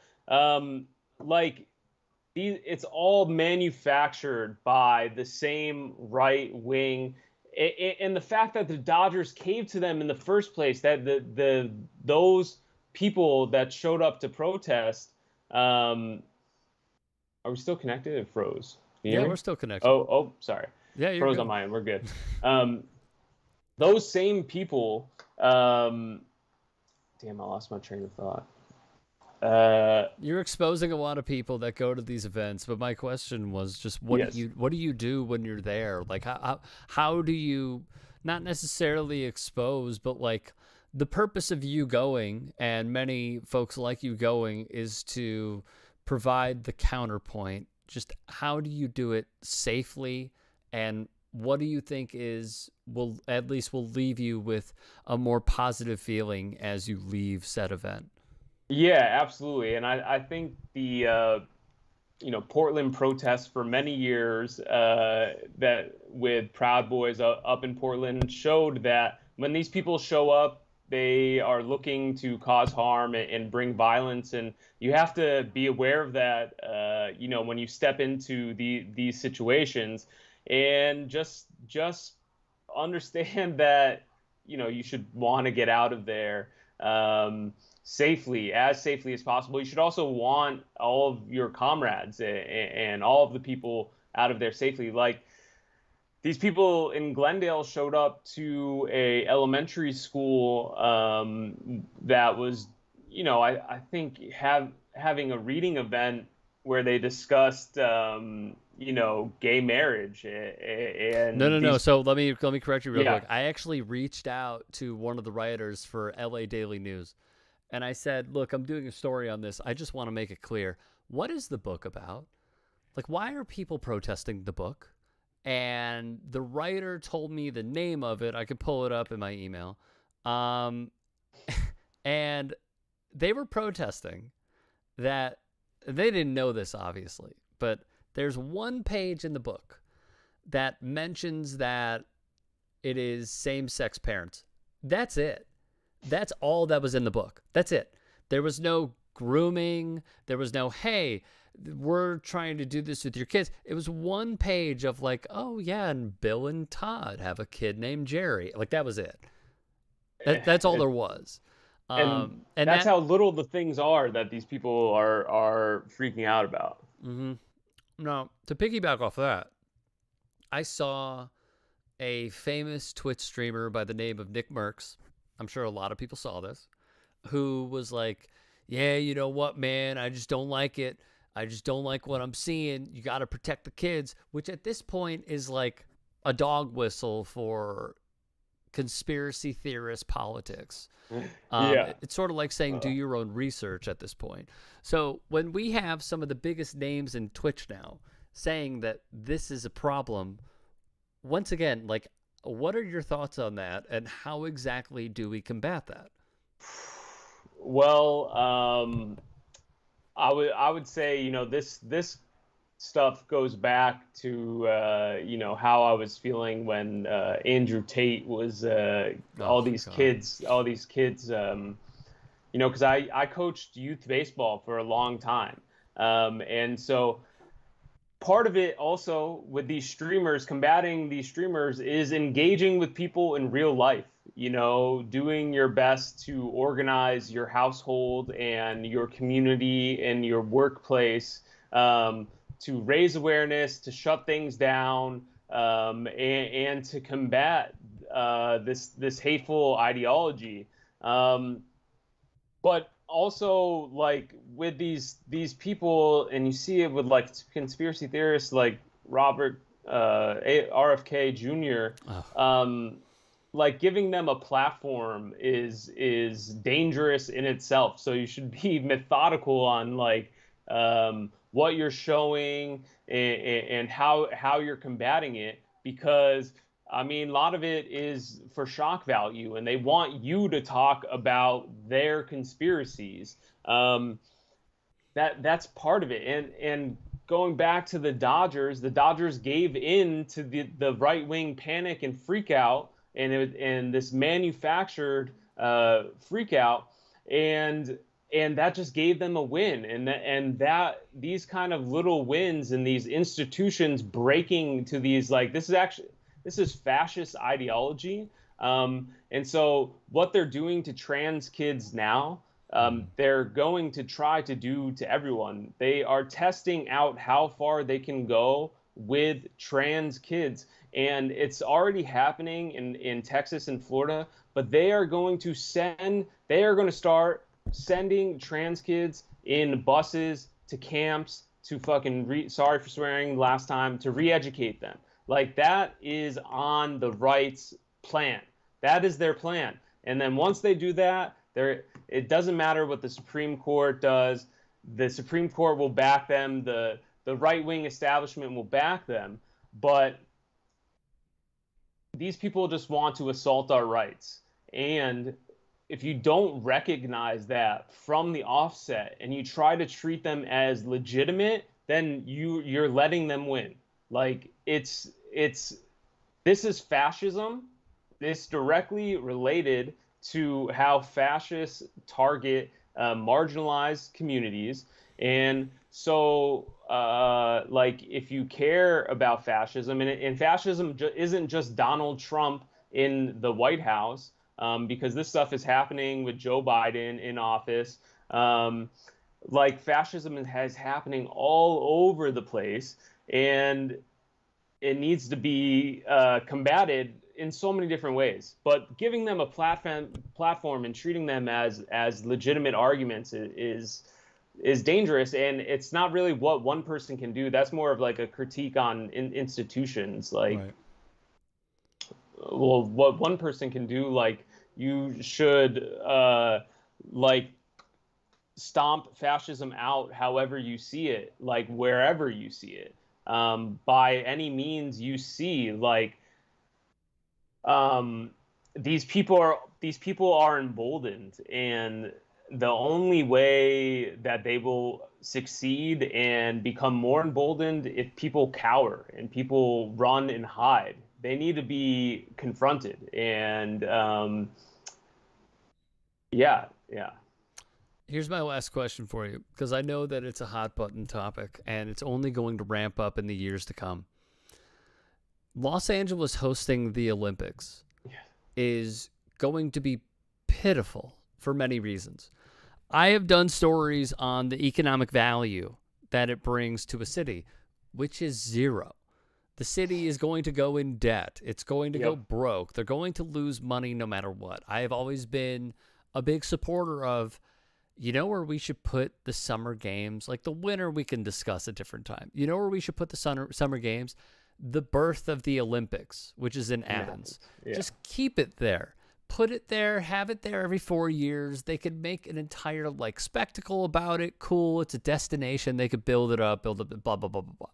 it's all manufactured by the same right wing. And the fact that the Dodgers caved to them in the first place, that those people that showed up to protest, are we still connected? It froze. Yeah, we're still connected. Oh, sorry. Yeah, you're froze good. on my end. We're good. Those same people. Damn, I lost my train of thought. You're exposing a lot of people that go to these events, but my question was just what do you do when you're there? Like how do you not necessarily expose, but like the purpose of you going, and many folks like you going, is to provide the counterpoint. Just how do you do it safely, and what do you think will leave you with a more positive feeling as you leave said event? Yeah, absolutely. And I think the Portland protests for many years that with Proud Boys up in Portland showed that when these people show up, they are looking to cause harm and bring violence, and you have to be aware of that. When you step into these situations, and just understand that you should want to get out of there. Safely as possible. You should also want all of your comrades and all of the people out of there safely. Like these people in Glendale showed up to a elementary school that was, I think having a reading event where they discussed, gay marriage. And no. So let me correct you real quick. I actually reached out to one of the writers for LA Daily News. And I said, look, I'm doing a story on this. I just want to make it clear. What is the book about? Like, why are people protesting the book? And the writer told me the name of it. I could pull it up in my email. And they were protesting that they didn't know this, obviously. But there's one page in the book that mentions that it is same-sex parents. That's it. That's all that was in the book. That's it. There was no grooming. There was no, hey, we're trying to do this with your kids. It was one page of like, oh, yeah, and Bill and Todd have a kid named Jerry. Like, that was it. That's all there was. And that's how little the things are that these people are freaking out about. Mm-hmm. Now, to piggyback off that, I saw a famous Twitch streamer by the name of Nick Merckx. I'm sure a lot of people saw this, who was like, yeah, you know what, man, I just don't like it. I just don't like what I'm seeing. You got to protect the kids, which at this point is like a dog whistle for conspiracy theorist politics. It's sort of like saying do your own research at this point. So when we have some of the biggest names in Twitch now saying that this is a problem, once again, like, what are your thoughts on that, and how exactly do we combat that? Well, I would say this stuff goes back to how I was feeling when Andrew Tate was all these kids because I coached youth baseball for a long time, and so part of it also with these streamers, combating these streamers, is engaging with people in real life. You know, doing your best to organize your household and your community and your workplace, to raise awareness, to shut things down, and to combat this hateful ideology. Um, but also, like, with these people, and you see it with like conspiracy theorists like Robert RFK Jr. Oh. Like, giving them a platform is dangerous in itself. So you should be methodical on like, what you're showing, and how you're combating it, because I mean, a lot of it is for shock value, and they want you to talk about their conspiracies. Um, that's part of it. And going back to the Dodgers gave in to the right wing panic and freak out, and this manufactured freak out, and that just gave them a win. And that these kind of little wins and these institutions breaking to these, like, this is fascist ideology. And so what they're doing to trans kids now, they're going to try to do to everyone. They are testing out how far they can go with trans kids. And it's already happening in Texas and Florida, but they are going to start sending trans kids in buses to camps to fucking sorry for swearing last time, to re-educate them. Like, that is on the right's plan. That is their plan. And then once they do that, it doesn't matter what the Supreme Court does. The Supreme Court will back them. The right-wing establishment will back them. But these people just want to assault our rights. And if you don't recognize that from the offset, and you try to treat them as legitimate, then you're letting them win. Like, this is fascism. It's directly related to how fascists target marginalized communities. And so, like, if you care about fascism, and fascism isn't just Donald Trump in the White House, because this stuff is happening with Joe Biden in office. Like, fascism is happening all over the place, and it needs to be combated in so many different ways. But giving them a platform and treating them as legitimate arguments is dangerous. And it's not really what one person can do. That's more of like a critique on institutions. Like, Right. well, what one person can do, like, you should like stomp fascism out however you see it, like wherever you see it, by any means you see. Like, these people are emboldened, and the only way that they will succeed and become more emboldened, if people cower and people run and hide. They need to be confronted. And yeah. Here's my last question for you, because I know that it's a hot button topic and it's only going to ramp up in the years to come. Los Angeles hosting the Olympics is going to be pitiful for many reasons. I have done stories on the economic value that it brings to a city, which is zero. The city is going to go in debt. It's going to go broke. They're going to lose money no matter what. I have always been a big supporter of, you know, where we should put the summer games, like the winter we can discuss a different time. You know where we should put the summer games? The birth of the Olympics, which is in Athens. Yeah. Just keep it there. Put it there, have it there every 4 years. They could make an entire like spectacle about it. Cool, it's a destination. They could build it up, blah, blah, blah, blah, blah.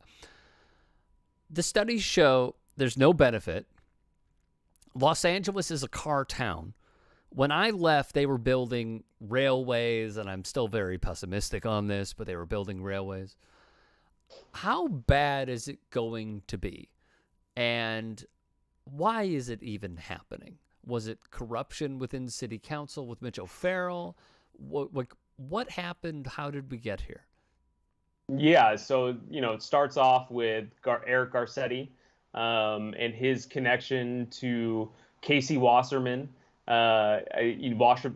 The studies show there's no benefit. Los Angeles is a car town. When I left, they were building railways, and I'm still very pessimistic on this, but they were building railways. How bad is it going to be? And why is it even happening? Was it corruption within city council with Mitch O'Farrell? What happened? How did we get here? Yeah, so it starts off with Eric Garcetti, and his connection to Casey Wasserman,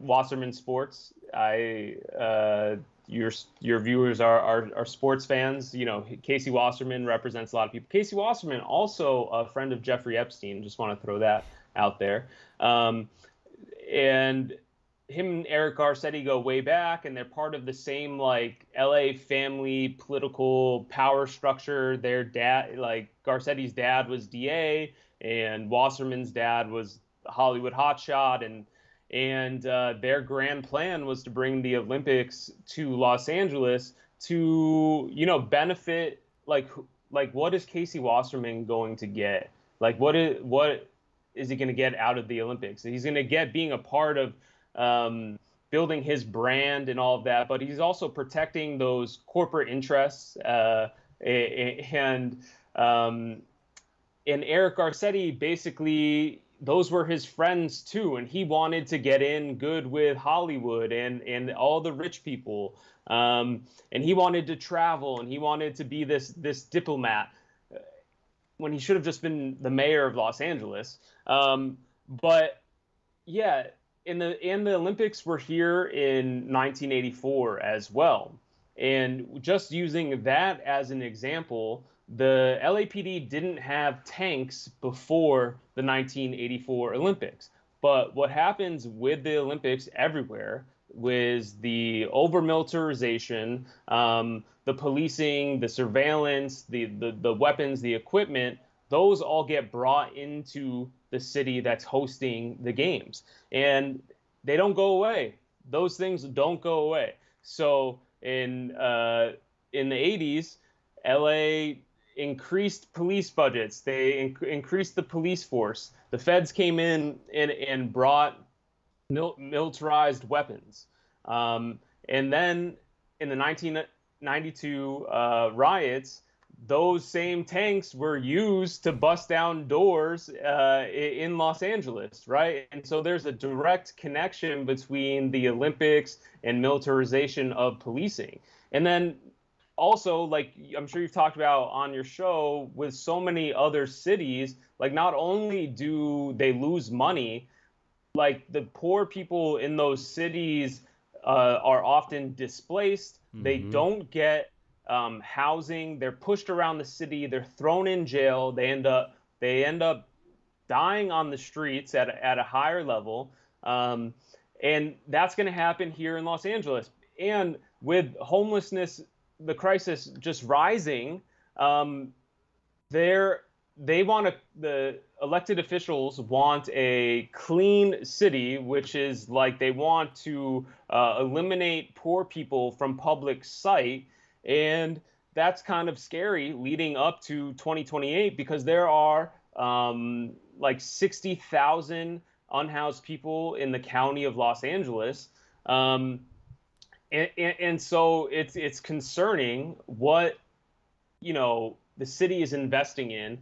Wasserman Sports. Your viewers are sports fans. Casey Wasserman represents a lot of people. Casey Wasserman also a friend of Jeffrey Epstein. Just want to throw that out there. Um, and him and Eric Garcetti go way back, and they're part of the same like LA family political power structure. Their dad, like Garcetti's dad, was DA, and Wasserman's dad was a Hollywood hotshot, and their grand plan was to bring the Olympics to Los Angeles to benefit like what is Casey Wasserman going to get? Like what is he going to get out of the Olympics? He's going to get being a part of um, building his brand and all of that, but he's also protecting those corporate interests. And um, and Eric Garcetti basically those were his friends too, and he wanted to get in good with Hollywood and all the rich people, and he wanted to travel and he wanted to be this diplomat when he should have just been the mayor of Los Angeles. But yeah, and the Olympics were here in 1984 as well. And just using that as an example, the LAPD didn't have tanks before the 1984 Olympics. But what happens with the Olympics everywhere was the over militarization, the policing, the surveillance, the weapons, the equipment, those all get brought into the city that's hosting the games. And they don't go away. Those things don't go away. So in the 80s, LA increased police budgets. They increased the police force. The feds came in and brought militarized weapons. And then in the 1992 riots, those same tanks were used to bust down doors in Los Angeles, right? And so there's a direct connection between the Olympics and militarization of policing. And then also, like I'm sure you've talked about on your show, with so many other cities, like not only do they lose money, like the poor people in those cities are often displaced. They Mm-hmm. don't get housing. They're pushed around the city. They're thrown in jail. They end up dying on the streets at a higher level, um, and that's going to happen here in Los Angeles. And with homelessness, the crisis just rising, um, they're they want to the elected officials want a clean city, which is like they want to eliminate poor people from public sight, and that's kind of scary leading up to 2028 because there are like 60,000 unhoused people in the county of Los Angeles. Um, and so it's concerning what the city is investing in.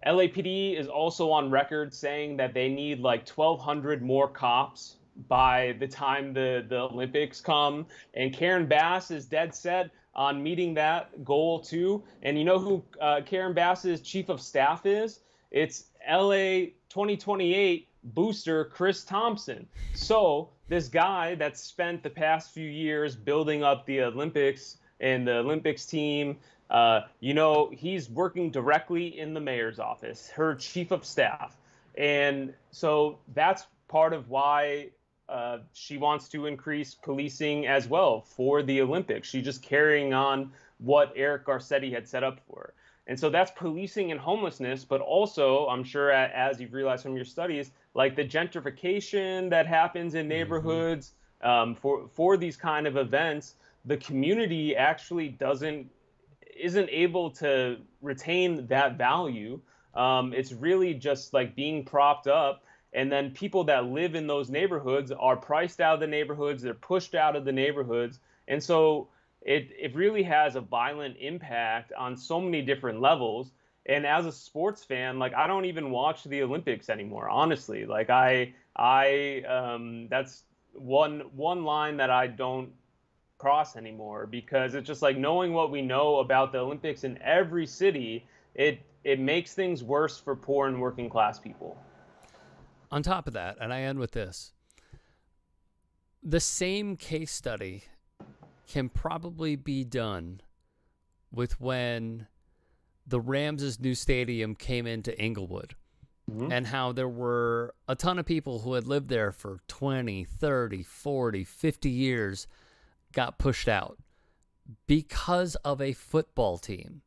LAPD is also on record saying that they need like 1,200 more cops by the time the Olympics come. And Karen Bass is dead set on meeting that goal too. And you know who Karen Bass's chief of staff is? It's LA 2028 booster Chris Thompson. So this guy that's spent the past few years building up the Olympics and the Olympics team, he's working directly in the mayor's office, her chief of staff. And so that's part of why she wants to increase policing as well for the Olympics. She's just carrying on what Eric Garcetti had set up for her. And so that's policing and homelessness, but also, I'm sure, as you've realized from your studies, like the gentrification that happens in Mm-hmm. neighborhoods for these kind of events, the community actually isn't able to retain that value. It's really just like being propped up. And then people that live in those neighborhoods are priced out of the neighborhoods, they're pushed out of the neighborhoods. And so it really has a violent impact on so many different levels. And as a sports fan, like I don't even watch the Olympics anymore, honestly. Like I that's one line that I don't cross anymore, because it's just like knowing what we know about the Olympics in every city, it makes things worse for poor and working class people. On top of that, and I end with this, the same case study can probably be done with when the Rams' new stadium came into Inglewood, and how there were a ton of people who had lived there for 20, 30, 40, 50 years got pushed out because of a football team.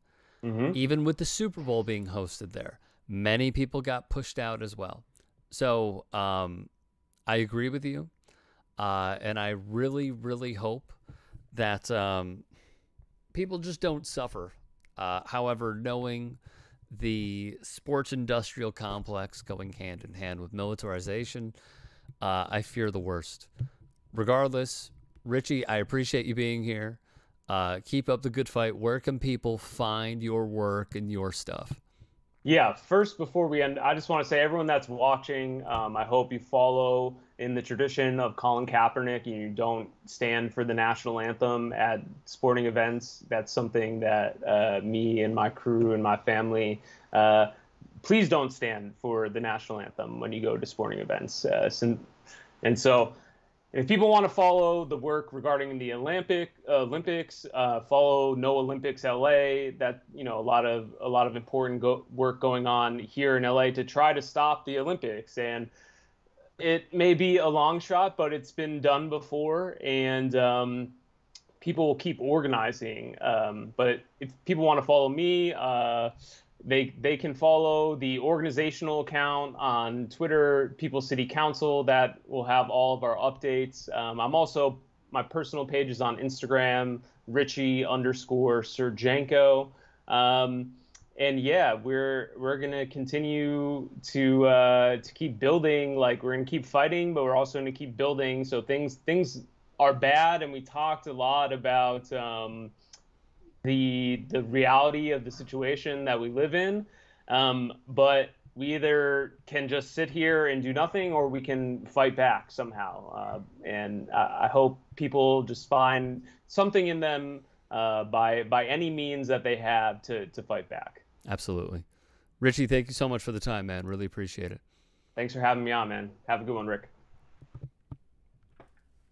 Even with the Super Bowl being hosted there, many people got pushed out as well. So I agree with you. And I really, really hope that people just don't suffer. However, knowing the sports industrial complex going hand in hand with militarization, I fear the worst. Regardless, Richie, I appreciate you being here. Keep up the good fight. Where can people find your work and your stuff? Yeah, first, before we end, I just want to say, everyone that's watching, I hope you follow in the tradition of Colin Kaepernick and you don't stand for the national anthem at sporting events. That's something that me and my crew and my family, please don't stand for the national anthem when you go to sporting events. And so if people want to follow the work regarding the Olympics, follow No Olympics LA. That, a lot of important work going on here in LA to try to stop the Olympics. And it may be a long shot, but it's been done before, and people will keep organizing. But if people want to follow me, they can follow the organizational account on Twitter, People's City Council, that will have all of our updates. I'm also, my personal page is on Instagram, Richie_Serjanko. And yeah, we're gonna continue to keep building. Like, we're gonna keep fighting, but we're also gonna keep building. So things are bad, and we talked a lot about the reality of the situation that we live in. But we either can just sit here and do nothing, or we can fight back somehow. And I hope people just find something in them by any means that they have to fight back. Absolutely. Richie, thank you so much for the time, man. Really appreciate it. Thanks for having me on, man. Have a good one, Rick.